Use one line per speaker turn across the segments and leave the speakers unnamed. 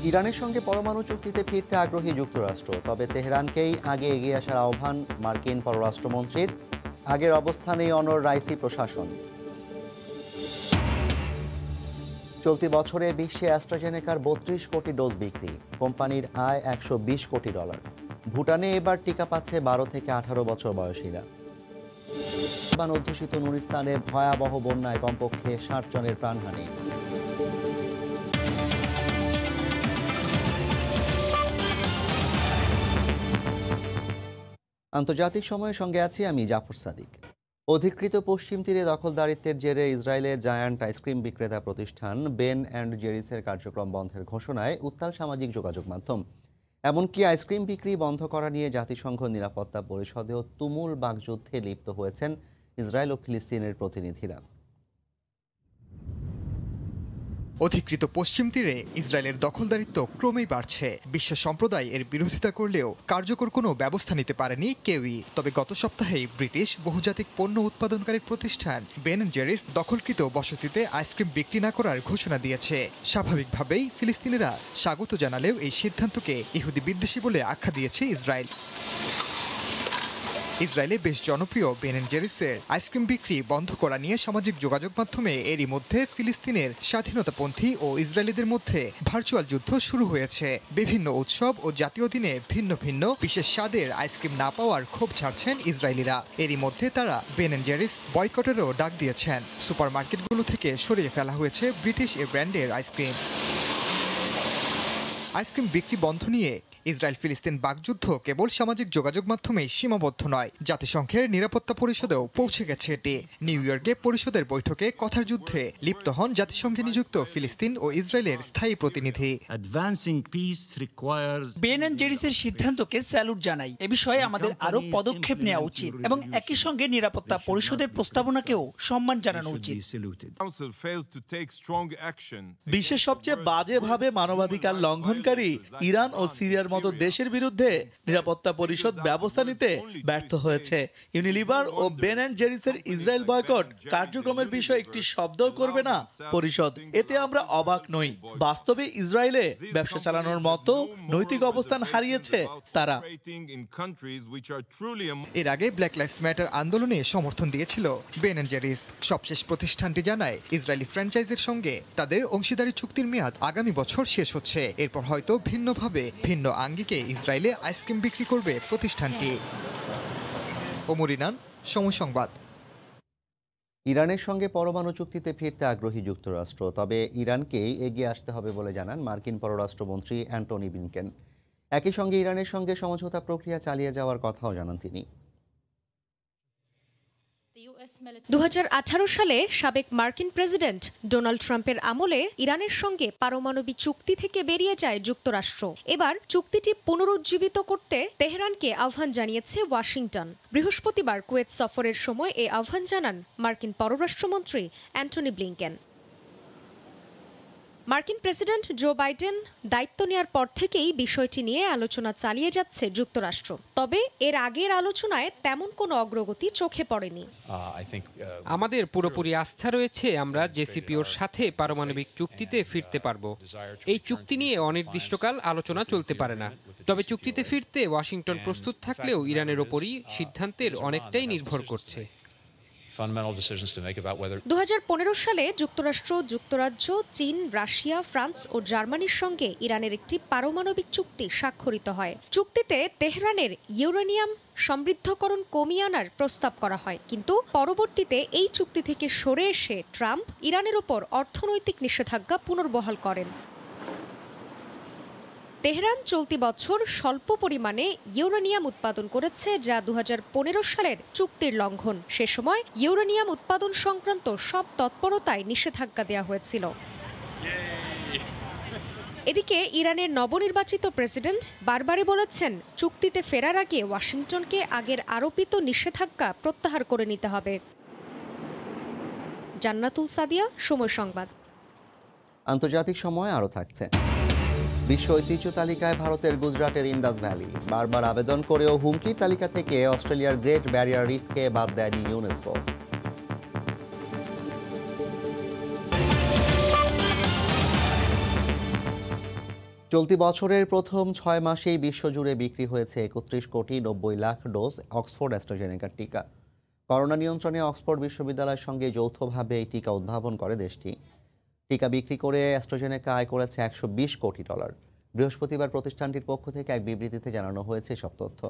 ইরানের সঙ্গে পরমাণু চুক্তিতে ফিরতে আগ্রহী যুক্তরাষ্ট্র, তবে তেহরানকেই আগে এগিয়ে আসার আহ্বান মার্কিন পররাষ্ট্রমন্ত্রীর। আগের অবস্থানেই অনড় রাইসি প্রশাসন। চলতি বছরে বিশ্বে অ্যাস্ট্রাজেনেকার ৩২ কোটি ডোজ বিক্রি, কোম্পানির আয় $১২০ কোটি। ভুটানে এবার টিকা পাচ্ছে ১২ থেকে ১৮ বছর বয়সীরা। অধ্যুষিত নুরিস্তানে ভয়াবহ বন্যায় কমপক্ষে ৬০ জনের প্রাণহানি। আন্তর্জাতিক সময়ের সঙ্গে আছি আমি জাফর সাদিক। অধিকৃত পশ্চিম তীরে দখলদারিত্বের জেরে ইসরায়েলে জায়ান্ট আইসক্রিম বিক্রেতা প্রতিষ্ঠান বেন অ্যান্ড জেরিসের কার্যক্রম বন্ধের ঘোষণায় উত্তাল সামাজিক যোগাযোগ মাধ্যম। এমনকি আইসক্রিম বিক্রি বন্ধ করা নিয়ে জাতিসংঘ নিরাপত্তা পরিষদেও তুমুল বাকযুদ্ধে লিপ্ত হয়েছেন ইসরায়েল ও ফিলিস্তিনের প্রতিনিধিরা।
অধিকৃত পশ্চিম তীরে ইসরায়েলের দখলদারিত্ব ক্রমেই বাড়ছে। বিশ্ব সম্প্রদায় এর বিরোধিতা করলেও কার্যকর কোনো ব্যবস্থা নিতে পারেনি কেউই। তবে গত সপ্তাহেই ব্রিটিশ বহুজাতিক পণ্য উৎপাদনকারী প্রতিষ্ঠান বেন অ্যান্ড জেরিস দখলকৃত বসতিতে আইসক্রিম বিক্রি না করার ঘোষণা দিয়েছে। স্বাভাবিকভাবেই ফিলিস্তিনিরা স্বাগত জানালেও এই সিদ্ধান্তকে ইহুদি বিদ্বেষী বলে আখ্যা দিয়েছে ইসরায়েল। ইসরায়েলে বেশ জনপ্রিয় বেন অ্যান্ড জেরিসের আইসক্রিম বিক্রি বন্ধ করা নিয়ে সামাজিক যোগাযোগ মাধ্যমে এরই মধ্যে ফিলিস্তিনের স্বাধীনতাপন্থী ও ইসরায়েলিদের মধ্যে ভার্চুয়াল যুদ্ধ শুরু হয়েছে। বিভিন্ন উৎসব ও জাতীয় দিনে ভিন্ন ভিন্ন বিশেষ স্বাদের আইসক্রিম না পাওয়ার ক্ষোভ ছাড়ছেন ইসরায়েলিরা। এরই মধ্যে তারা বেন অ্যান্ড জেরিস বয়কটেরও ডাক দিয়েছেন। সুপারমার্কেটগুলো থেকে সরিয়ে ফেলা হয়েছে ব্রিটিশ এ ব্র্যান্ডের আইসক্রিম। আইসক্রিম বিক্রি বন্ধ নিয়ে ইসরায়েল ফিলিস্তিন বাকযুদ্ধ কেবল সামাজিক যোগাযোগ মাধ্যমেই সীমাবদ্ধ নয়, জাতিসংঘের নিরাপত্তা পরিষদেও পৌঁছে গেছে এটি। নিউ ইয়র্কে পরিষদের বৈঠকে কথার যুদ্ধে লিপ্ত হন জাতিসংঘে নিযুক্ত ফিলিস্তিন ও ইসরায়েলের স্থায়ী প্রতিনিধি।
বেন অ্যান্ড জেরিসের সিদ্ধান্তকে স্যালুট জানাই। এ বিষয়ে আমাদের আরও পদক্ষেপ নেওয়া উচিত এবং একই সঙ্গে নিরাপত্তা পরিষদের প্রস্তাবনাকেও সম্মান জানানো উচিত।
বিশ্বের সবচেয়ে বাজেভাবে মানবাধিকার লঙ্ঘনকারী ইরান ও সিরিয়ার মতো দেশের বিরুদ্ধে নিরাপত্তা পরিষদ ব্যবস্থা নিতে ব্যর্থ হয়েছে। ইউনিলিভার ও বেন অ্যান্ড জেরিসের ইসরায়েল বয়কট কার্যক্রমের বিষয়ে একটি শব্দও করবে না পরিষদ। এতে আমরা অবাক নই। বাস্তবে ইসরায়েলে ব্যবসা চালানোর মতো নৈতিক অবস্থান হারিয়েছে তারা।
এর আগে ব্ল্যাক লাইভস ম্যাটার আন্দোলনে সমর্থন দিয়েছিল বেন অ্যান্ড জেরিস। সবশেষ প্রতিষ্ঠানটি জানায় ইসরায়েলি ফ্র্যাঞ্চাইজের সঙ্গে তাদের অংশীদারি চুক্তির মেয়াদ আগামী বছর শেষ হচ্ছে। এরপর হয়তো ভিন্নভাবে ভিন্ন আঙ্গিকে ইসরায়েলে আইসক্রিম বিক্রি করবে প্রতিষ্ঠানটি। ওমর ইনান, সময় সংবাদ।
ইরানের সঙ্গে পরমাণু চুক্তিতে ফিরতে আগ্রহী যুক্তরাষ্ট্র, তবে ইরানকেই এগিয়ে আসতে হবে বলে জানান মার্কিন পররাষ্ট্রমন্ত্রী অ্যান্টনি ব্লিংকেন। একই সঙ্গে ইরানের সঙ্গে সমঝোতা প্রক্রিয়া চালিয়ে যাওয়ার কথাও জানান তিনি।
2018 সালে সাবেক মার্কিন প্রেসিডেন্ট ডোনাল্ড ট্রাম্পের আমলে ইরানের সঙ্গে পারমাণবিক চুক্তি থেকে বেরিয়ে যায় যুক্তরাষ্ট্র। এবার চুক্তিটি পুনরুজ্জীবিত করতে তেহরানকে আহ্বান জানিয়েছে ওয়াশিংটন। বৃহস্পতিবার কুয়েত সফরের সময় এই আহ্বান জানান মার্কিন পররাষ্ট্রমন্ত্রী অ্যান্টনি ব্লিংকেন। মার্কিন প্রেসিডেন্ট জো বাইডেন দায়িত্ব নেওয়ার পর থেকেই বিষয়টি নিয়ে আলোচনা চালিয়ে যাচ্ছে যুক্তরাষ্ট্র। তবে এর আগের আলোচনায় তেমন কোনো অগ্রগতি চোখে পড়েনি।
আমাদের পুরোপুরি আস্থা রয়েছে আমরা জেসিপিওর সাথে পারমাণবিক চুক্তিতে ফিরতে পারব। এই চুক্তি নিয়ে অনির্দিষ্টকাল আলোচনা চলতে পারে না। তবে চুক্তিতে ফিরতে ওয়াশিংটন প্রস্তুত থাকলেও ইরানের ওপরই সিদ্ধান্তের অনেকটাই নির্ভর করছে।
2015 সালে যুক্তরাষ্ট্র, যুক্তরাজ্য, চীন, রাশিয়া, ফ্রান্স ও জার্মানির সঙ্গে ইরানের একটি পারমাণবিক চুক্তি স্বাক্ষরিত হয়। চুক্তিতে তেহরানের ইউরেনিয়াম সমৃদ্ধকরণ কমিয়ে আনার প্রস্তাব করা হয়, কিন্তু পরবর্তীতে এই চুক্তি থেকে সরে এসে ট্রাম্প ইরানের ওপর অর্থনৈতিক নিষেধাজ্ঞা পুনর্বহাল করেন। তেহরান চলতি বছর স্বল্প পরিমাণে ইউরেনিয়াম উৎপাদন করেছে, যা 2015 সালের চুক্তির লঙ্ঘন। সে সময় ইউরেনিয়াম উৎপাদন সংক্রান্ত সব তৎপরতায় নিষেধাজ্ঞা দেওয়া হয়েছিল। এদিকে ইরানের নবনির্বাচিত প্রেসিডেন্ট বারবারই বলেছেন চুক্তিতে ফেরার আগে ওয়াশিংটনকে আগের আরোপিত নিষেধাজ্ঞা প্রত্যাহার করে নিতে হবে। জান্নাতুল সাদিয়া, সময় সংবাদ।
আন্তর্জাতিক সময় আরও থাকছে। বিশ্ব ঐতিহ্য তালিকায় ভারতের গুজরাটের ইন্দাস ভ্যালি। বারবার আবেদন করেও হুমকির তালিকা থেকে অস্ট্রেলিয়ার গ্রেট ব্যারিয়ার রিফকে বাদ দেয়নি ইউনেস্কো। চলতি বছরের প্রথম 6 মাসেই বিশ্বজুড়ে বিক্রি হয়েছে 31,90,00,000 ডোজ অক্সফোর্ড অ্যাস্ট্রাজেনেকার টিকা। করোনা নিয়ন্ত্রণে অক্সফোর্ড বিশ্ববিদ্যালয়ের সঙ্গে যৌথভাবে এই টিকা উদ্ভাবন করে দেশটি। টিকা বিক্রি করে অ্যাস্ট্রাজেনেকা আয় করেছে $120 কোটি। বৃহস্পতিবার প্রতিষ্ঠানটির পক্ষ থেকে এক বিবৃতিতে জানানো হয়েছে এসব তথ্য।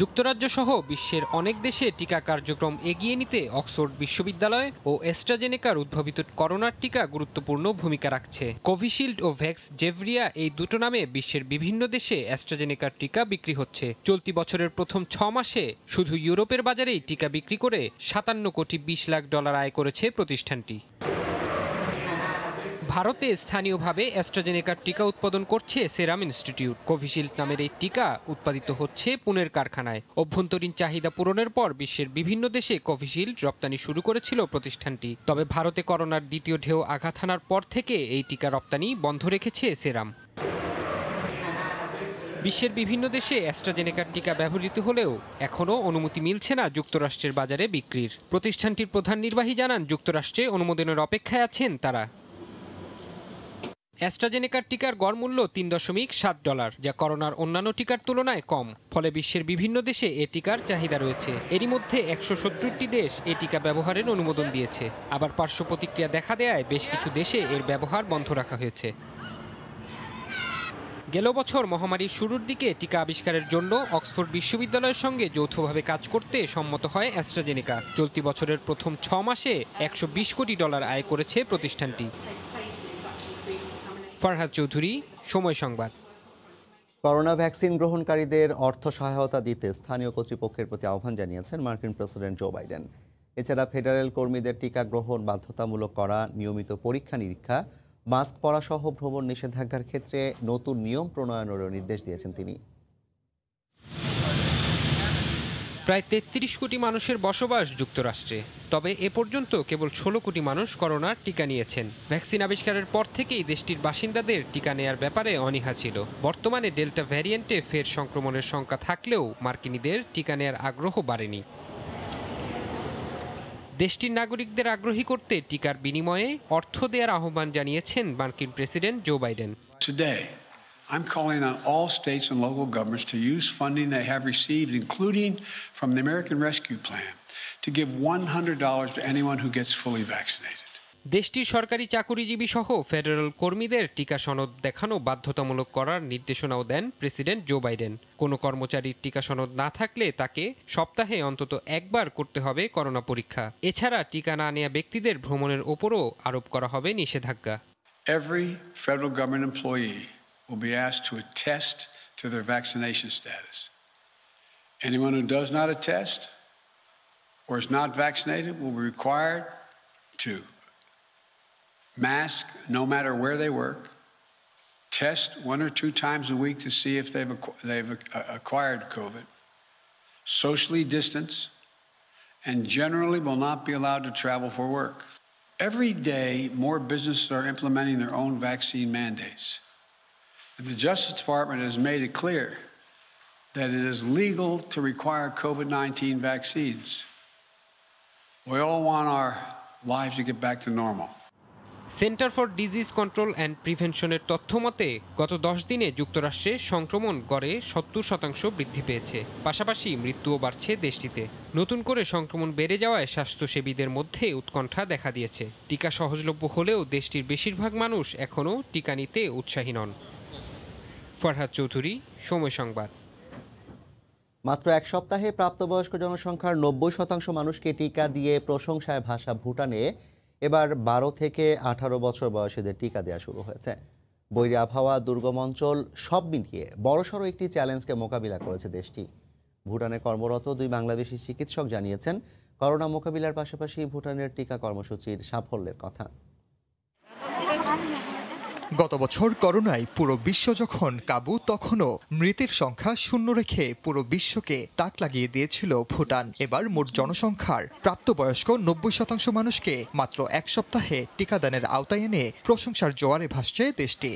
যুক্তরাজ্য সহ বিশ্বের অনেক দেশে টিকা কার্যক্রম এগিয়ে নিতে অক্সফোর্ড বিশ্ববিদ্যালয় ও অ্যাস্ট্রাজেনেকার উদ্ভাবিত করোনার টিকা গুরুত্বপূর্ণ ভূমিকা রাখছে। কোভিশিল্ড ও ভ্যাক্স জেভরিয়া এই দুটো নামে বিশ্বের বিভিন্ন দেশে অ্যাস্ট্রাজেনেকার টিকা বিক্রি হচ্ছে। চলতি বছরের প্রথম 6 মাসে শুধু ইউরোপের বাজারেই টিকা বিক্রি করে $57,20,00,000 আয় করেছে প্রতিষ্ঠানটি। ভারতে স্থানীয়ভাবে অ্যাস্ট্রাজেনেকার টিকা উৎপাদন করছে সেরাম ইনস্টিটিউট। কোভিশিল্ড নামের এই টিকা উৎপাদিত হচ্ছে পুনের কারখানায়। অভ্যন্তরীণ চাহিদা পূরণের পর বিশ্বের বিভিন্ন দেশে কোভিশিল্ড রপ্তানি শুরু করেছিল প্রতিষ্ঠানটি। তবে ভারতে করোনার দ্বিতীয় ঢেউ আঘাত হানার পর থেকে এই টিকা রপ্তানি বন্ধ রেখেছে সেরাম। বিশ্বের বিভিন্ন দেশে অ্যাস্ট্রাজেনেকার টিকা ব্যবহৃত হলেও এখনও অনুমতি মিলছে না যুক্তরাষ্ট্রের বাজারে বিক্রির। প্রতিষ্ঠানটির প্রধান নির্বাহী জানান, যুক্তরাষ্ট্রে অনুমোদনের অপেক্ষায় আছেন তারা। অ্যাস্ট্রাজেনেকার টিকার গড় মূল্য $3.7, যা করোনার অন্যান্য টিকার তুলনায় কম। ফলে বিশ্বের বিভিন্ন দেশে এ টিকার চাহিদা রয়েছে। এরই মধ্যে 170টি দেশ এ টিকা ব্যবহারের অনুমোদন দিয়েছে। আবার পার্শ্ব প্রতিক্রিয়া দেখা দেয়ায় বেশ কিছু দেশে এর ব্যবহার বন্ধ রাখা হয়েছে। গেল বছর মহামারীর শুরুর দিকে টিকা আবিষ্কারের জন্য অক্সফোর্ড বিশ্ববিদ্যালয়ের সঙ্গে যৌথভাবে কাজ করতে সম্মত হয় অ্যাস্ট্রাজেনেকা। চলতি বছরের প্রথম 6 মাসে $120 কোটি আয় করেছে প্রতিষ্ঠানটি। ফারহাদ চৌধুরী, সময় সংবাদ।
করোনা ভ্যাকসিন গ্রহণকারীদের অর্থ সহায়তা দিতে স্থানীয় কর্তৃপক্ষের প্রতি আহ্বান জানিয়েছেন মার্কিন প্রেসিডেন্ট জো বাইডেন। এছাড়া ফেডারেল কর্মীদের টিকা গ্রহণ বাধ্যতামূলক করা, নিয়মিত পরীক্ষা নিরীক্ষা, মাস্ক পরা সহ ভ্রমণ নিষেধাজ্ঞার ক্ষেত্রে নতুন নিয়ম প্রণয়নেরও নির্দেশ দিয়েছেন তিনি।
প্রায় 33 কোটি মানুষের বসবাস যুক্তরাষ্ট্রে। তবে এ পর্যন্ত কেবল 16 কোটি মানুষ করোনার টিকা নিয়েছেন। ভ্যাকসিন আবিষ্কারের পর থেকেই দেশটির বাসিন্দাদের টিকা নেয়ার ব্যাপারে অনীহা ছিল। বর্তমানে ডেল্টা ভ্যারিয়েন্টে ফের সংক্রমণের সংখ্যা থাকলেও মার্কিনীদের টিকা নেয়ার আগ্রহ বাড়েনি। দেশটির নাগরিকদের আগ্রহী করতে টিকার বিনিময়ে অর্থ দেওয়ার আহ্বান জানিয়েছেন মার্কিন president Joe Biden.
I'm calling on all states and local governments to use funding they have received, including from the American Rescue Plan, to give $100 to anyone who gets fully vaccinated.
দেশটির সরকারি চাকুরিজীবী সহ federal কর্মীদের টিকা সনদ দেখানো বাধ্যতামূলক করার নির্দেশনাও দেন প্রেসিডেন্ট জো বাইডেন। কোনো কর্মচারীর টিকা সনদ না থাকলে তাকে সপ্তাহে অন্তত একবার করতে হবে করোনা পরীক্ষা। এছাড়া টিকা না নেওয়া ব্যক্তিদের ভ্রমণের ওপরও আরোপ করা হবে নিষেধাজ্ঞা।
Every federal government employee will be asked to attest to their vaccination status. Anyone who does not attest or is not vaccinated will be required to mask no matter where they work, test 1 or 2 times a week to see if they've acquired COVID, socially distance, and generally will not be allowed to travel for work. Every day, more businesses are implementing their own vaccine mandates. And the Justice Department has made it clear that it is legal to require COVID-19 vaccines. We all want our lives to get back to normal.
Centre for disease control and প্রিভেনশনের তথ্য মতে গত 10 দিনে যুক্তরাষ্ট্রে সংক্রমণ গড়ে 70% বৃদ্ধি পেয়েছে। পাশাপাশি মৃত্যুও বাড়ছে দেশটিতে। নতুন করে সংক্রমণ বেড়ে যাওয়ায় স্বাস্থ্যসেবীদের মধ্যে উৎকণ্ঠা দেখা দিয়েছে। টিকা সহজলভ্য হলেও দেশটির বেশিরভাগ মানুষ এখনও টিকা নিতে উৎসাহী নন। ফারহাদ চৌধুরী, সময় সংবাদ।
মাত্র এক সপ্তাহে প্রাপ্তবয়স্ক জনসংখ্যার 90% মানুষকে টিকা দিয়ে প্রশংসায় ভাসা ভুটানে এবার 12 থেকে 18 বছর বয়সীদের টিকা দেওয়া শুরু হয়েছে। বৈরী আবহাওয়া, দুর্গম অঞ্চল সব মিলিয়ে বড়সড় একটি চ্যালেঞ্জকে মোকাবিলা করেছে দেশটি। ভুটানে কর্মরত 2 বাংলাদেশি চিকিৎসক জানিয়েছেন, করোনা মোকাবিলার পাশাপাশি ভুটানের টিকা কর্মসূচির সাফল্যের কথা।
গত বছর করোনায় পুরো বিশ্ব যখন কাবু, তখনও মৃতের সংখ্যা শূন্য রেখে পুরো বিশ্বকে তাক লাগিয়ে দিয়েছিল ভুটান। এবার মোট জনসংখ্যার প্রাপ্তবয়স্ক 90% মানুষকে মাত্র এক সপ্তাহে টিকাদানের আওতায় এনে প্রশংসার জোয়ারে ভাসছে দেশটি।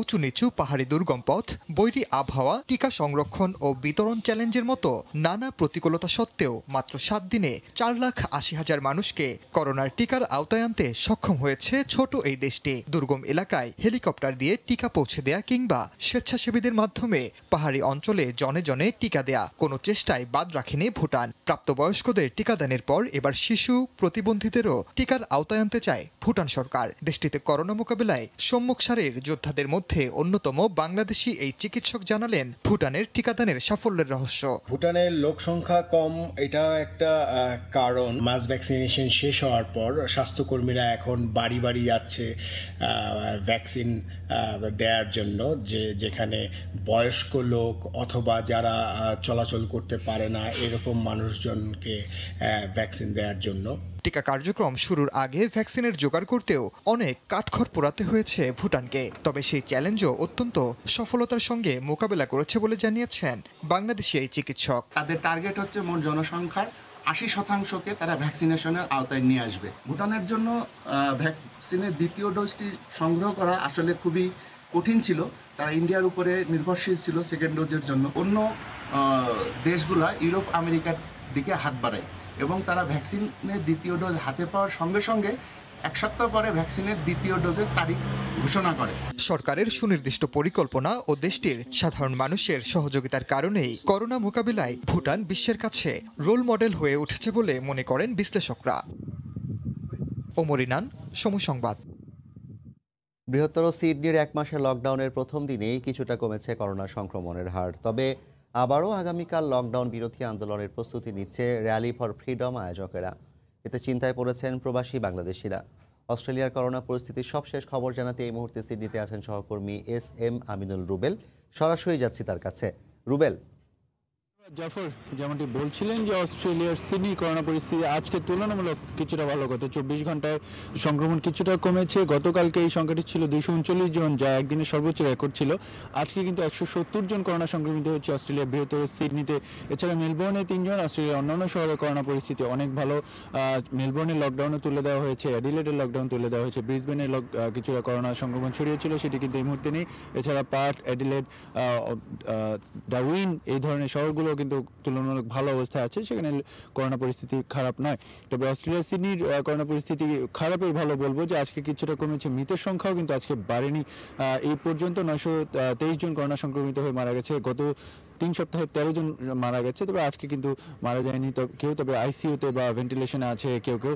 উঁচু নিচু পাহাড়ি দুর্গম পথ, বৈরী আবহাওয়া, টিকা সংরক্ষণ ও বিতরণ চ্যালেঞ্জের মতো নানা প্রতিকূলতা সত্ত্বেও মাত্র 7 দিনে 4,80,000 মানুষকে করোনার টিকার আওতায় আনতে সক্ষম হয়েছে ছোট এই দেশটি। দুর্গম এলাকায় হেলিকপ্টার দিয়ে টিকা পৌঁছে দেয়া কিংবা স্বেচ্ছাসেবীদের মাধ্যমে পাহাড়ি অঞ্চলে জনে জনে টিকা দেয়া কোনো চেষ্টায় বাদ রাখেনি ভুটান। প্রাপ্তবয়স্কদের টিকাদানের পর এবার শিশু, প্রতিবন্ধীদেরও টিকার আওতায় আনতে চায় ভুটান সরকার। দেশটিতে করোনা মোকাবেলায় সম্মুখ সারির যোদ্ধাদের মধ্যে অন্যতম বাংলাদেশি এই চিকিৎসক জানালেন ভুটানের টিকাদানের সাফল্যের রহস্য।
ভুটানের লোক সংখ্যা কম, এটা একটা কারণ। মাস ভ্যাকসিনেশন শেষ হওয়ার পর স্বাস্থ্যকর্মীরা এখন বাড়ি বাড়ি যাচ্ছে ভ্যাকসিন দেওয়ার জন্য, যেখানে বয়স্ক লোক অথবা যারা চলাচল করতে পারে না এরকম মানুষজনকে ভ্যাকসিন দেওয়ার জন্য।
টিকা কার্যক্রম শুরুর আগে ভ্যাকসিনের জোগাড় করতেও অনেক কাঠখড় পোড়াতে হয়েছে ভুটানকে। তবে সেই চ্যালেঞ্জও অত্যন্ত সফলতার সঙ্গে মোকাবেলা করেছে বলে জানিয়েছেন বাংলাদেশি এই চিকিৎসক।
তাদের টার্গেট হচ্ছে মোট জনসংখ্যার 80%কে তারা ভ্যাকসিনেশনের আওতায় নিয়ে আসবে। ভুটানের জন্য ভ্যাকসিনের দ্বিতীয় ডোজটি সংগ্রহ করা আসলে খুবই কঠিন ছিল। তারা ইন্ডিয়ার উপরে নির্ভরশীল ছিল সেকেন্ড ডোজের জন্য। অন্য দেশগুলা ইউরোপ আমেরিকার দিকে হাত বাড়ায় এবং তারা ভ্যাকসিনের দ্বিতীয় ডোজ হাতে পাওয়ার সঙ্গে সঙ্গে 1 সপ্তাহ পরে ভ্যাকসিনের দ্বিতীয় ডোজের তারিখ ঘোষণা করে।
সরকারের সুনির্দিষ্ট পরিকল্পনা ও দেশটির সাধারণ মানুষের সহযোগিতার কারণেই করোনা মোকাবিলায় ভুটান বিশ্বের কাছে রোল মডেল হয়ে উঠেছে বলে মনে করেন বিশ্লেষকরা। ওমর ইনান, সময় সংবাদ।
বৃহত্তর সিডনির 1 মাসের লকডাউনের প্রথম দিনেই কিছুটা কমেছে করোনা সংক্রমণের হার। তবে আবারও আগামীকাল লকডাউন বিরোধী আন্দোলনের প্রস্তুতি নিচ্ছে র্যালি ফর ফ্রিডম আয়োজকেরা। এতে চিন্তায় পড়েছেন প্রবাসী বাংলাদেশিরা। অস্ট্রেলিয়ার করোনা পরিস্থিতির সবশেষ খবর জানাতে এই মুহূর্তে সিডনিতে আছেন সহকর্মী SM আমিনুল রুবেল। সরাসরি যাচ্ছি তার কাছে। রুবেল,
জাফর, যেমনটি বলছিলেন যে অস্ট্রেলিয়ার সিডনি করোনা পরিস্থিতি আজকে তুলনামূলক কিছুটা ভালো। গত 24 ঘন্টায় সংক্রমণ কিছুটা কমেছে। গতকালকে এই সংখ্যাটি ছিল 239 জন, যা একদিনের সর্বোচ্চ রেকর্ড ছিল। আজকে কিন্তু 170 জন করোনা সংক্রমিত হচ্ছে অস্ট্রেলিয়ার বৃহত্তর সিডনিতে। এছাড়া মেলবোর্নে 3 জন। অস্ট্রেলিয়ার অন্যান্য শহরে করোনা পরিস্থিতি অনেক ভালো। মেলবোর্নের লকডাউনে তুলে দেওয়া হয়েছে, অ্যাডিলেডের লকডাউন তুলে দেওয়া হয়েছে, ব্রিসবেনের কিছুটা করোনা সংক্রমণ ছড়িয়েছিল, সেটি কিন্তু এই মুহূর্তে নেই। এছাড়া পার্থ, অ্যাডিলেড, ডারউইন এই ধরনের শহরগুলো কিন্তু তুলনামূলক ভালো অবস্থায় আছে, সেখানে করোনা পরিস্থিতি খারাপ নয়। তবে অস্ট্রেলিয়া সিডনির করোনা পরিস্থিতি খারাপই ভালো বলবো, যে আজকে কিছুটা কমেছে। মৃতের সংখ্যাও কিন্তু আজকে বাড়েনি। এই পর্যন্ত 923 জন করোনা সংক্রমিত হয়ে মারা গেছে। গত 3 সপ্তাহে 13 জন মারা গেছে। তবে আজকে কিন্তু মারা যায়নি কেউ, তবে আইসিইউতে বা ভেন্টিলেশনে আছে কেউ কেউ।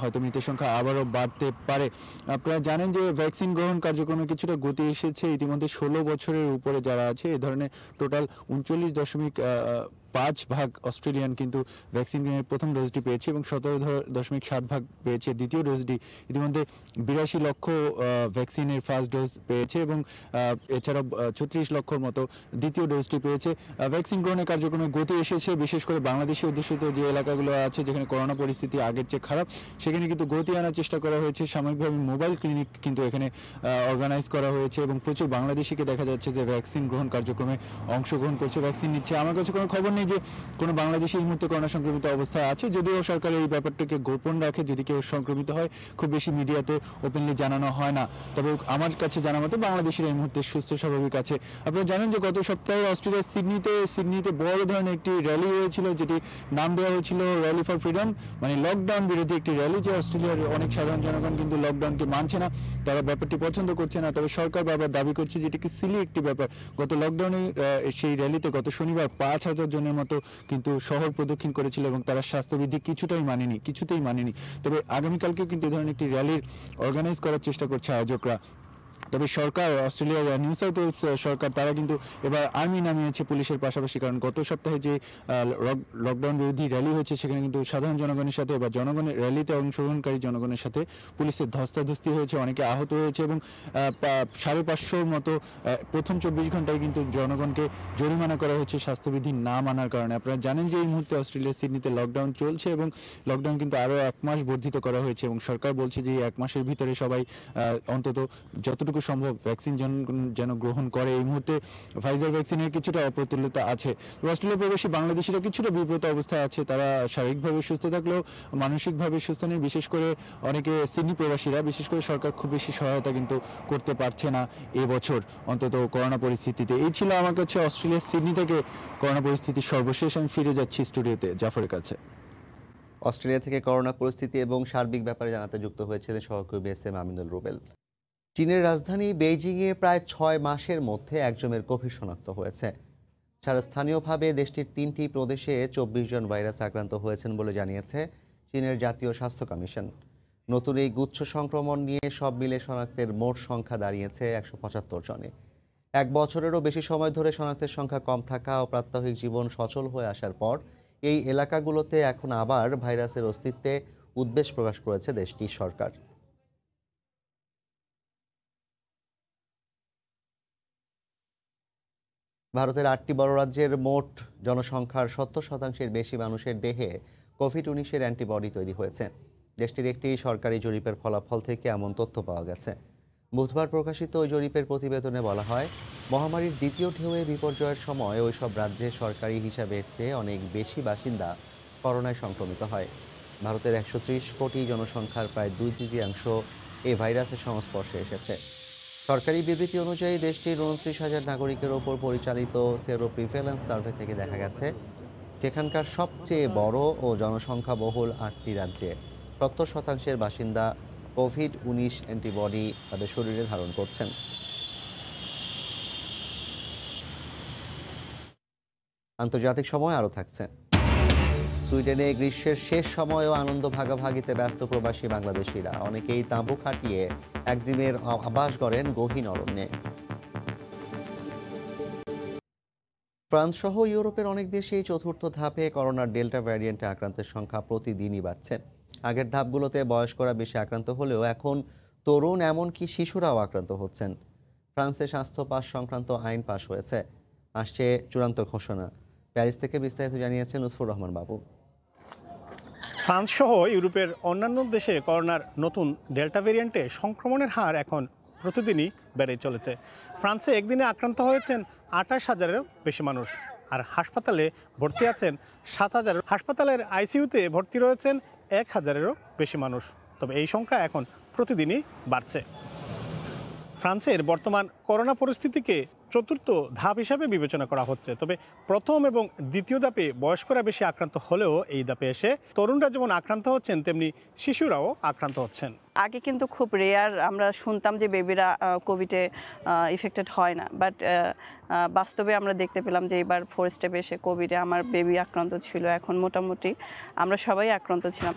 হয়তো মৃতের সংখ্যা আবারও বাড়তে পারে। আপনারা জানেন যে ভ্যাকসিন গ্রহণ কার্যক্রমে কিছুটা গতি এসেছে। ইতিমধ্যে 16 বছরের উপরে যারা আছে, এ ধরনের টোটাল 39.5 ভাগ অস্ট্রেলিয়ান কিন্তু ভ্যাকসিন গ্রহণের প্রথম ডোজটি পেয়েছে এবং 17.7 ভাগ পেয়েছে দ্বিতীয় ডোজটি। ইতিমধ্যে 82 লক্ষ ভ্যাকসিনের ফার্স্ট ডোজ পেয়েছে এবং এছাড়া 36 লক্ষর মতো দ্বিতীয় ডোজটি পেয়েছে। ভ্যাকসিন গ্রহণের কার্যক্রমে গতি এসেছে, বিশেষ করে বাংলাদেশি অধ্যুষিত যে এলাকাগুলো আছে, যেখানে করোনা পরিস্থিতি আগের চেয়ে খারাপ, সেখানে কিন্তু গতি আনার চেষ্টা করা হয়েছে। সাময়িকভাবে মোবাইল ক্লিনিক কিন্তু এখানে অর্গানাইজ করা হয়েছে এবং প্রচুর বাংলাদেশিকে দেখা যাচ্ছে যে ভ্যাকসিন গ্রহণ কার্যক্রমে অংশগ্রহণ করছে, ভ্যাকসিন নিচ্ছে। আমার কাছে কোনো খবর নেই যে কোনো বাংলাদেশি এই মুহূর্তে করোনা সংক্রমিত অবস্থায় আছে, যদিও সরকার এই ব্যাপারটাকে গোপন রাখে। যদি কেউ সংক্রমিত হয় খুব বেশি মিডিয়াতে ওপেনলি জানানো হয় না। তবে আমার কাছে জানা মতো বাংলাদেশিরা এই মুহূর্তে সুস্থ স্বাভাবিক আছে। আপনারা জানেন যে গত সপ্তাহে অস্ট্রেলিয়ার সিডনিতে বড় ধরনের একটি র্যালি হয়েছিল, যেটি নাম দেওয়া হয়েছিল র্যালি ফর ফ্রিডম, মানে লকডাউন বিরোধী একটি র্যালি। যে অস্ট্রেলিয়ার অনেক সাধারণ জনগণ কিন্তু লকডাউনকে মানছে না, তারা ব্যাপারটি পছন্দ করছে না। তবে সরকার বারবার দাবি করছে যে এটি সিলি একটি ব্যাপার। গত লকডাউনে সেই র্যালিতে গত শনিবার 5000 জনের মতো কিন্তু শহর প্রদক্ষিণ করেছিল এবং তারা স্বাস্থ্যবিধি কিছুতেই মানেনি। তবে আগামীকালকেও কিন্তু এই ধরনের একটি র্যালির অর্গানাইজ করার চেষ্টা করছে আয়োজকরা। তবে সরকার, অস্ট্রেলিয়ার নিউ সাউথ ওয়েলস সরকার, তারা কিন্তু এবার আর্মি নামিয়েছে পুলিশের পাশাপাশি। কারণ গত সপ্তাহে যে লকডাউন বিরোধী র্যালি হয়েছে, সেখানে কিন্তু সাধারণ জনগণের সাথে বা জনগণের র্যালিতে অংশগ্রহণকারী জনগণের সাথে পুলিশের ধস্তাধস্তি হয়েছে, অনেকে আহত হয়েছে এবং 550 মতো প্রথম 24 ঘন্টায় কিন্তু জনগণকে জরিমানা করা হয়েছে স্বাস্থ্যবিধি না মানার কারণে। আপনারা জানেন যে এই মুহূর্তে অস্ট্রেলিয়ার সিডনিতে লকডাউন চলছে এবং লকডাউন কিন্তু আরও 1 মাস বর্ধিত করা হয়েছে এবং সরকার বলছে যে এই 1 মাসের ভিতরে সবাই অন্তত যতটুকু যতটুকু সম্ভব ভ্যাকসিন যেন গ্রহণ করে। এই মুহূর্তে ফাইজার ভ্যাকসিনের কিছুটা অপ্রতুলতা আছে। অস্ট্রেলিয়া প্রবাসী বাংলাদেশিরা কিছুটা বিব্রত অবস্থায় আছে। তারা শারীরিকভাবে সুস্থ থাকলেও মানসিকভাবে সুস্থ নেই। বিশেষ করে অনেকে সিডনি প্রবাসীরা, বিশেষ করে সরকার খুব বেশি সহায়তা কিন্তু করতে পারছে না এবছর, অন্তত করোনা পরিস্থিতিতে। এই ছিল আমার কাছে অস্ট্রেলিয়ার সিডনি থেকে করোনা পরিস্থিতির সর্বশেষ। আমি ফিরে যাচ্ছি স্টুডিওতে জাফরের কাছে।
অস্ট্রেলিয়া থেকে করোনা পরিস্থিতি এবং সার্বিক ব্যাপারে জানাতে যুক্ত হয়েছিলেন সহকর্মী এস এম আমিনুল রুবেল। চীনের রাজধানী বেইজিংয়ে প্রায় 6 মাসের মধ্যে একজনের কোভিড শনাক্ত হয়েছে। ছাড়া স্থানীয়ভাবে দেশটির 3টি প্রদেশে 24 জন ভাইরাস আক্রান্ত হয়েছেন বলে জানিয়েছে চীনের জাতীয় স্বাস্থ্য কমিশন। নতুন এই গুচ্ছ সংক্রমণ নিয়ে সব মিলে শনাক্তের মোট সংখ্যা দাঁড়িয়েছে 175 জনে। 1 বছরেরও বেশি সময় ধরে শনাক্তের সংখ্যা কম থাকা ও প্রাত্যহিক জীবন সচল হয়ে আসার পর এই এলাকাগুলোতে এখন আবার ভাইরাসের অস্তিত্বে উদ্বেগ প্রকাশ করেছে দেশটির সরকার। ভারতের 8টি বড় রাজ্যের মোট জনসংখ্যার 70% বেশি মানুষের দেহে কোভিড-19 অ্যান্টিবডি তৈরি হয়েছে। দেশটির একটি সরকারি জরিপের ফলাফল থেকে এমন তথ্য পাওয়া গেছে। বুধবার প্রকাশিত ওই জরিপের প্রতিবেদনে বলা হয়, মহামারীর দ্বিতীয় ঢেউয়ে বিপর্যয়ের সময় ওইসব রাজ্যে সরকারি হিসাবের চেয়ে অনেক বেশি বাসিন্দা করোনায় সংক্রমিত হয়। ভারতের 130 কোটি জনসংখ্যার প্রায় 2/3 এই ভাইরাসের সংস্পর্শে এসেছে। সরকারি বিবৃতি অনুযায়ী দেশটির 29,000 নাগরিকের ওপর পরিচালিত সেরো প্রিভ্যালেন্স সার্ভে থেকে দেখা গেছে, সেখানকার সবচেয়ে বড় ও জনসংখ্যা বহুল 8টি রাজ্যে 70% বাসিন্দা কোভিড-19 অ্যান্টিবডি তাদের শরীরে ধারণ করছেন। আন্তর্জাতিক সময় আরও থাকছে। সুইডেনে গ্রীষ্মের শেষ সময়েও আনন্দ ভাগাভাগিতে ব্যস্ত প্রবাসী বাংলাদেশিরা। অনেকেই তাঁবু খাটিয়ে একদিনের আবাস গড়েন গহীন অরণ্যে। ফ্রান্স সহ ইউরোপের অনেক দেশেই চতুর্থ ধাপে করোনার ডেল্টা ভ্যারিয়েন্টে আক্রান্তের সংখ্যা প্রতিদিনই বাড়ছে। আগের ধাপগুলোতে বয়স্করা বেশি আক্রান্ত হলেও এখন তরুণ এমনকি শিশুরাও আক্রান্ত হচ্ছেন। ফ্রান্সে স্বাস্থ্য পাস সংক্রান্ত আইন পাশ হয়েছে, আসছে চূড়ান্ত ঘোষণা। প্যারিস থেকে বিস্তারিত জানিয়েছেন লুৎফুর রহমান বাবু।
ফ্রান্স সহ ইউরোপের অন্যান্য দেশে করোনার নতুন ডেল্টা ভেরিয়েন্টে সংক্রমণের হার এখন প্রতিদিনই বেড়ে চলেছে। ফ্রান্সে একদিনে আক্রান্ত হয়েছেন 28,000-এরও বেশি মানুষ, আর হাসপাতালে ভর্তি আছেন 7,000। হাসপাতালের আইসিইউতে ভর্তি রয়েছেন 1,000-এরও বেশি মানুষ। তবে এই সংখ্যা এখন প্রতিদিনই বাড়ছে। ফ্রান্সের বর্তমান করোনা পরিস্থিতিকে চতুর্থ ধাপ হিসাবে বিবেচনা করা হচ্ছে। তবে প্রথম এবং দ্বিতীয় ধাপে বয়স্করা বেশি আক্রান্ত হলেও এই ধাপে এসে তরুণরা যেমন আক্রান্ত হচ্ছেন, তেমনি শিশুরাও আক্রান্ত হচ্ছেন।
আগে কিন্তু খুব রেয়ার আমরা শুনতাম যে বেবিরা কোভিডে ইফেক্টেড হয় না, বাট বাস্তবে আমরা দেখতে পেলাম যে এবার 4 স্টেপে এসে কোভিডে আমার বেবি আক্রান্ত ছিল। এখন মোটামুটি আমরা সবাই আক্রান্ত ছিলাম।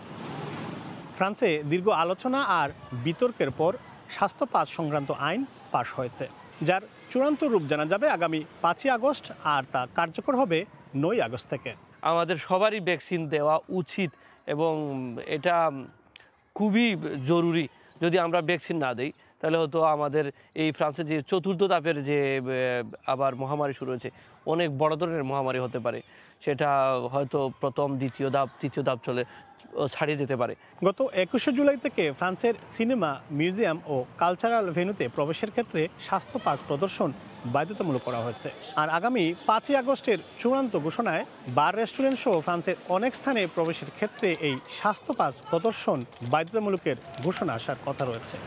ফ্রান্সে দীর্ঘ আলোচনা আর বিতর্কের পর স্বাস্থ্য পাস সংক্রান্ত আইন পাশ হয়েছে, যার চূড়ান্ত রূপ জানা যাবে আগামী 5 আগস্ট, আর তা কার্যকর হবে 9 আগস্ট থেকে।
আমাদের সবারই ভ্যাকসিন দেওয়া উচিত এবং এটা খুবই জরুরি। যদি আমরা ভ্যাকসিন না দিই তাহলে হয়তো আমাদের এই ফ্রান্সে যে চতুর্থ ধাপের যে আবার মহামারী শুরু হয়েছে, অনেক বড় ধরনের মহামারী হতে পারে। সেটা হয়তো প্রথম, দ্বিতীয় ধাপ, তৃতীয় ধাপ চলে ছাড়িয়ে যেতে পারে।
গত 21 জুলাই থেকে ফ্রান্সের সিনেমা, মিউজিয়াম ও কালচারাল ভেন্যুতে প্রবেশের ক্ষেত্রে স্বাস্থ্য পাস প্রদর্শন বাধ্যতামূলক করা হয়েছে। আর আগামী 5 আগস্টের চূড়ান্ত ঘোষণায় বার, রেস্টুরেন্ট সহ ফ্রান্সের অনেক স্থানে প্রবেশের ক্ষেত্রে এই স্বাস্থ্য পাস প্রদর্শন বাধ্যতামূলকের ঘোষণা আসার কথা রয়েছে।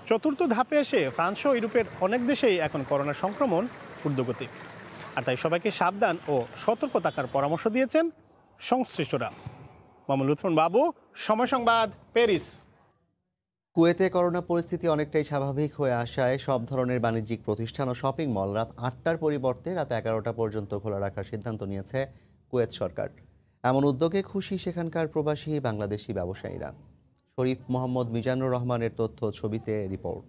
চতুর্থ ধাপে এসে ফ্রান্স সহ ইউরোপের অনেক দেশেই এখন করোনা সংক্রমণ ঊর্ধ্বগতি, আর তাই সবাইকে সাবধান ও সতর্ক থাকার পরামর্শ দিয়েছেন সংশ্লিষ্টরা। মোহাম্মদ লুৎফর বাবু, সময় সংবাদ, প্যারিস।
কুয়েতে করোনা পরিস্থিতি অনেকটাই স্বাভাবিক হয়ে আসায় সব ধরনের বাণিজ্যিক প্রতিষ্ঠান ও শপিং মল রাত 8টার পরিবর্তে রাত 11টা পর্যন্ত খোলা রাখার সিদ্ধান্ত নিয়েছে কুয়েত সরকার। এমন উদ্যোগে খুশি সেখানকার প্রবাসী বাংলাদেশি ব্যবসায়ীরা। শরীফ মোহাম্মদ মিজানুর রহমানের তথ্য, ছবিতে রিপোর্ট।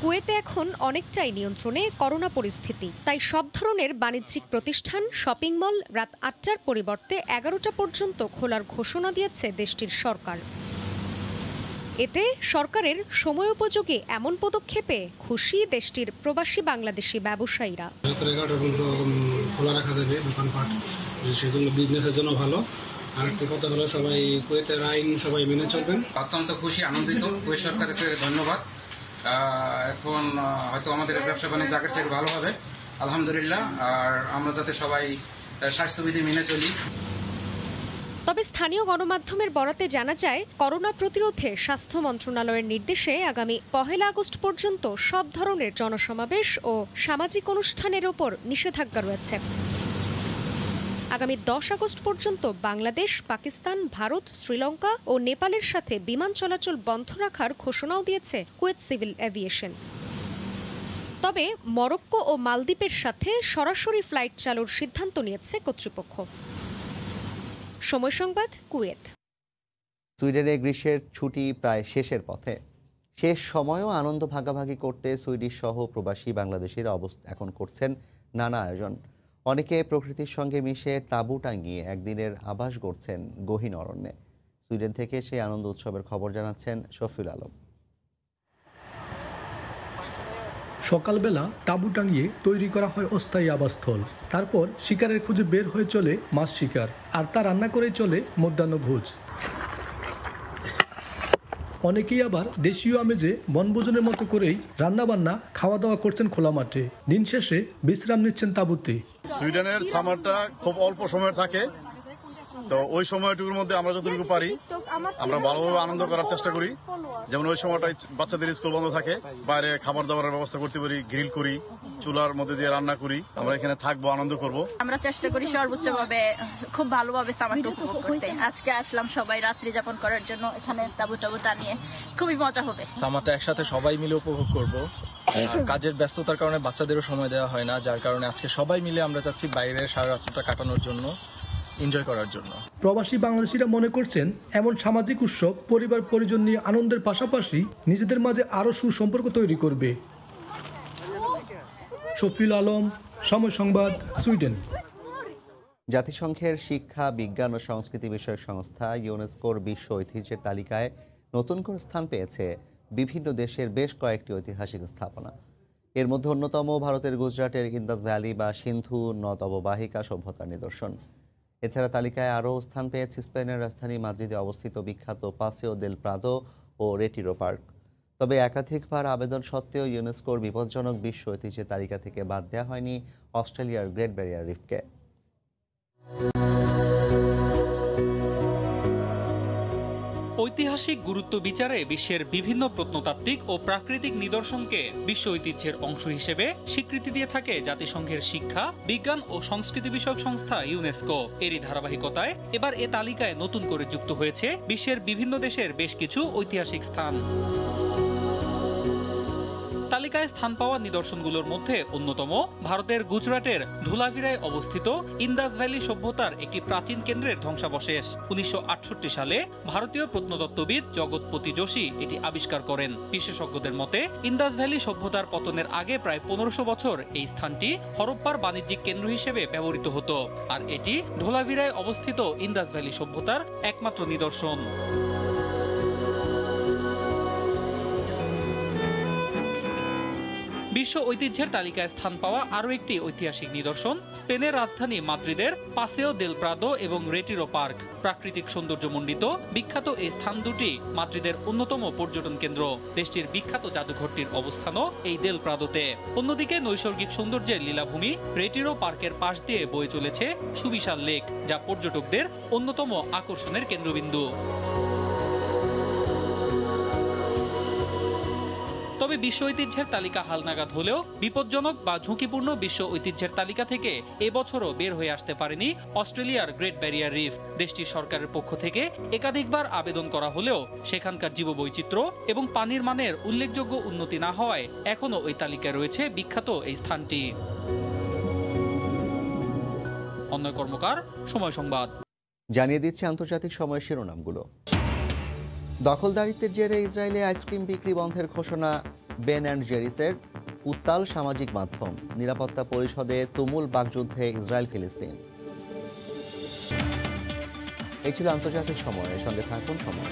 কুয়েতে এখন অনেকটাই নিয়ন্ত্রণে করোনা পরিস্থিতি, তাই সব ধরনের বাণিজ্যিক প্রতিষ্ঠান, শপিং মল রাত 8টার পরিবর্তে 11টা পর্যন্ত খোলার ঘোষণা দিয়েছে দেশটির সরকার। এতে সরকারের সময়োপযোগী এমন পদক্ষেপে খুশি দেশটির প্রবাসী বাংলাদেশি ব্যবসায়ীরা।
11টা পর্যন্ত খোলা রাখা যাবে দোকানপাট, সেজন্য বিজনেসের জন্য ভালো। আরেকটি কথা হলো সবাই কুয়েতের আইন সবাই মেনে চলবেন।
অত্যন্ত খুশি, আনন্দিত। কুয়েত সরকারকে ধন্যবাদ। এখন হয়তো আমাদের ব্যবসা বাণিজ্য আগের চেয়ে ভালো হবে আলহামদুলিল্লাহ। আর আমরা যাতে সবাই স্বাস্থ্যবিধি মেনে চলি।
তবে স্থানীয় গণমাধ্যমের বরাতে জানা যায়, করোনা প্রতিরোধে স্বাস্থ্য মন্ত্রণালয়ের নির্দেশে আগামী 1 আগস্ট পর্যন্ত সব ধরনের জনসমাবেশ ও সামাজিক অনুষ্ঠানের ওপর নিষেধাজ্ঞা রয়েছে। আগামী 10 আগস্ট পর্যন্ত বাংলাদেশ, পাকিস্তান, ভারত, শ্রীলঙ্কা ও নেপালের সাথে বিমান চলাচল বন্ধ রাখার ঘোষণাও দিয়েছে কুয়েত সিভিল এভিয়েশন। তবে মরক্কো ও মালদ্বীপের সাথে সরাসরি ফ্লাইট চালুর সিদ্ধান্ত নিয়েছে কর্তৃপক্ষ। সময় সংবাদ, কুয়েত।
সুইডেনে গ্রীষ্মের ছুটি প্রায় শেষের পথে। শেষ সময়ও আনন্দ ভাগাভাগি করতে সুইডিশ সহ প্রবাসী বাংলাদেশিরা এখন করছেন নানা আয়োজন। অনেকে প্রকৃতির সঙ্গে মিশে তাঁবু টাঙিয়ে একদিনের আবাস গড়ছেন গহীন অরণ্যে। সুইডেন থেকে সেই আনন্দ উৎসবের খবর জানাচ্ছেন শফিউল আলম।
সকালবেলা তাঁবু টাঙিয়ে তৈরি করা হয় অস্থায়ী আবাসস্থল। তারপর শিকারের খুঁজে বের হয়ে চলে মাছ শিকার, আর তা রান্না করেই চলে মধ্যাহ্নভোজ। অনেকেই আবার দেশীয় আমেজে বনভোজনের মতো করেই রান্নাবান্না খাওয়া দাওয়া করছেন খোলা মাঠে। দিন শেষে বিশ্রাম নিচ্ছেন তাঁবুতে।
সুইডেনের সামারটা খুব অল্প সময় থাকে, তো ওই সময়টুকুর মধ্যে আমরা যতটুকু পারি আমরা ভালোভাবে আনন্দ করার চেষ্টা করি। যেমন ওই সময়টাই বাচ্চাদের স্কুল বন্ধ থাকে, বাইরে খাবার দাবারের ব্যবস্থা করতে পারি, গ্রিল করি, চুলার মধ্যে দিয়ে রান্না করি। আমরা এখানে থাকবো, আনন্দ করব।
আমরা চেষ্টা করি সর্বোচ্চভাবে খুব ভালোভাবে সামারটা উপভোগ করতে। আজকে আসলাম সবাই রাত্রি যাপন করার জন্য, এখানে তাঁবু টানিয়ে খুবই মজা হবে।
সামারটা একসাথে সবাই মিলে উপভোগ করব। কাজের ব্যস্ততার কারণে বাচ্চাদেরও সময় দেওয়া হয় না, যার কারণে আজকে সবাই মিলে আমরা চাচ্ছি বাইরে সারা রাত্রিটা কাটানোর জন্য, এনজয় করার জন্য। প্রবাসী বাংলাদেশিরা মনে করছেন এমন সামাজিক উৎসব পরিবার পরিজন নিয়ে আনন্দের পাশাপাশি নিজেদের মাঝে আরো সুসম্পর্ক তৈরি করবে। শফিউল আলম, সময় সংবাদ, সুইডেন।
জাতিসংঘের শিক্ষা, বিজ্ঞান ও সংস্কৃতি বিষয়ক সংস্থা ইউনেস্কোর বিশ্ব ঐতিহ্যের তালিকায় নতুন করে স্থান পেয়েছে বিভিন্ন দেশের বেশ কয়েকটি ঐতিহাসিক স্থাপনা। এর মধ্যে অন্যতম ভারতের গুজরাটের ইন্দাস ভ্যালি বা সিন্ধু নদ অববাহিকা সভ্যতার নিদর্শন। এছাড়া তালিকায় আরও স্থান পেয়েছে স্পেনের রাজধানী মাদ্রিদে অবস্থিত বিখ্যাত পাসেও দেল প্রাদো ও রেটিরো পার্ক। তবে একাধিকবার আবেদন সত্ত্বেও ইউনেস্কোর বিপজ্জনক বিশ্ব ঐতিহ্যের তালিকা থেকে বাদ দেওয়া হয়নি অস্ট্রেলিয়ার গ্রেট ব্যারিয়ার রিফকে।
ঐতিহাসিক গুরুত্ব বিচারে বিশ্বের বিভিন্ন প্রত্নতাত্ত্বিক ও প্রাকৃতিক নিদর্শনকে বিশ্ব ঐতিহ্যের অংশ হিসেবে স্বীকৃতি দিয়ে থাকে জাতিসংঘের শিক্ষা, বিজ্ঞান ও সংস্কৃতি বিষয়ক সংস্থা ইউনেস্কো। এরই ধারাবাহিকতায় এবার এ তালিকায় নতুন করে যুক্ত হয়েছে বিশ্বের বিভিন্ন দেশের বেশ কিছু ঐতিহাসিক স্থান। তালিকায় স্থান পাওয়া নিদর্শনগুলোর মধ্যে অন্যতম ভারতের গুজরাটের ধুলাভিরায় অবস্থিত ইন্দাস ভ্যালি সভ্যতার একটি প্রাচীন কেন্দ্রের ধ্বংসাবশেষ। 1968 সালে ভারতীয় প্রত্নতত্ত্ববিদ জগৎপতি যোশী এটি আবিষ্কার করেন। বিশেষজ্ঞদের মতে ইন্দাস ভ্যালি সভ্যতার পতনের আগে প্রায় 1500 বছর এই স্থানটি হরপ্পার বাণিজ্যিক কেন্দ্র হিসেবে ব্যবহৃত হতো, আর এটি ধুলাভিরায় অবস্থিত ইন্দাস ভ্যালি সভ্যতার একমাত্র নিদর্শন। বিশ্ব ঐতিহ্যের তালিকায় স্থান পাওয়া আরও একটি ঐতিহাসিক নিদর্শন স্পেনের রাজধানী মাদ্রিদের পাসেও দেল প্রাদো এবং রেটিরো পার্ক। প্রাকৃতিক সৌন্দর্যমণ্ডিত বিখ্যাত এই স্থান দুটি মাদ্রিদের অন্যতম পর্যটন কেন্দ্র। দেশটির বিখ্যাত জাদুঘরটির অবস্থানও এই দেল প্রাদোতে। অন্যদিকে নৈসর্গিক সৌন্দর্যের লীলাভূমি রেটিরো পার্কের পাশ দিয়ে বয়ে চলেছে সুবিশাল লেক, যা পর্যটকদের অন্যতম আকর্ষণের কেন্দ্রবিন্দু। তবে বিশ্ব ঐতিহ্যের তালিকা হালনাগাদ হলেও বিপজ্জনক বা ঝুঁকিপূর্ণ বিশ্ব ঐতিহ্যের তালিকা থেকে এবছরও বের হয়ে আসতে পারেনি অস্ট্রেলিয়ার গ্রেট ব্যারিয়ার রিফ। দেশটির সরকারের পক্ষ থেকে একাধিকবার আবেদন করা হলেও সেখানকার জীববৈচিত্র্য এবং পানির মানের উল্লেখযোগ্য উন্নতি না হওয়ায় এখনও ওই তালিকায় রয়েছে বিখ্যাত এই স্থানটি। অন্যয় কর্মকার, সময় সংবাদ।
জানিয়ে দিচ্ছে আন্তর্জাতিক সময়ের শিরোনামগুলো। দখলদারিত্বের জেরে ইসরায়েলে আইসক্রিম বিক্রি বন্ধের ঘোষণা বেন অ্যান্ড জেরিসের। উত্তাল সামাজিক মাধ্যম। নিরাপত্তা পরিষদে তুমুল বাকযুদ্ধে ইসরায়েল ফিলিস্তিন। এই ছিল আন্তর্জাতিক সময়ের সঙ্গে থাকুন সময়।